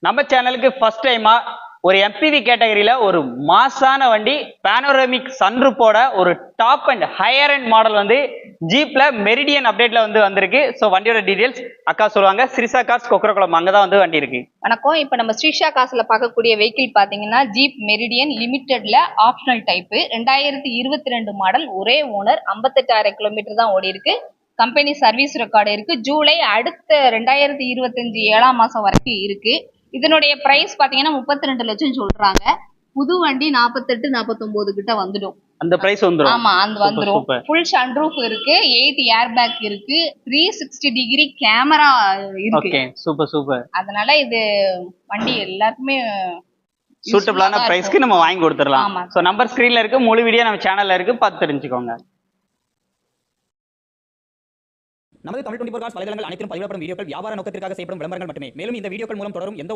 நம்ம சேனலுக்கு ஃபர்ஸ்ட் டைமா ஒரு எம்பிவி கேட்டகரியில ஒரு மாசான வண்டி பேனோரமிக் சன்ரூப்போட ஒரு top and higher and model வந்து ஜீப்ல மெரிடியன் அப்டேட்ல வந்து வந்திருக்கு. ஸோ வண்டியோட டீடைல்ஸ் அக்கா சொல்லுவாங்க. ஸ்ரீசா கார்ஸ் கொக்கரகுளம் அங்கதான் வந்து வண்டி இருக்கு. வணக்கம். இப்ப நம்ம ஸ்ரீஷா காசுல பார்க்கக்கூடிய வெஹிக்கிள் பாத்தீங்கன்னா ஜீப் மெரிடியன் லிமிடெட்ல ஆப்ஷனல் டைப் 2022 மாடல், ஒரே ஓனர், 58,000 கிலோமீட்டர் தான் ஓடி இருக்கு. கம்பெனி சர்வீஸ் ரெக்கார்டு இருக்கு. ஜூலை அடுத்த 2025 7ஆம் மாசம் வரைக்கும் இருக்கு. இதனுடைய பிரைஸ் பாத்தீங்கன்னா 32 லட்சம் சொல்றாங்க. புது வண்டி 48 49 கிட்ட வந்துடும். அந்த பிரைஸ் வந்துரும். ஆமா, அந்த வந்துரும். ஃபுல் சன்ரூஃப் இருக்கு, 8 ஏர் பேக் இருக்கு, 360 டிகிரி கேமரா இருக்கு. Okay, super super. அதனால இது வண்டி எல்லாருக்குமே சூட்டபிளான பிரைஸ்க்கு நம்ம வாங்கி கொடுத்துடலாம். சோ நம்பர் ஸ்கிரீன்ல இருக்கு, முழு வீடியோ நம்ம சேனல்ல இருக்கு, பார்த்து தெரிஞ்சுக்கோங்க. நமது தமிழ் 24 கார்ஸ் வலைதளங்கள் அனைத்தும் பதிவிடப்படும் வீடியோக்கள் வியாபார நோக்கத்திற்காக செய்யப்படும் விளம்பரங்கள் மட்டுமே. மேலும் இந்த வீடியோக்கள் மூலம் தொடரும் எந்த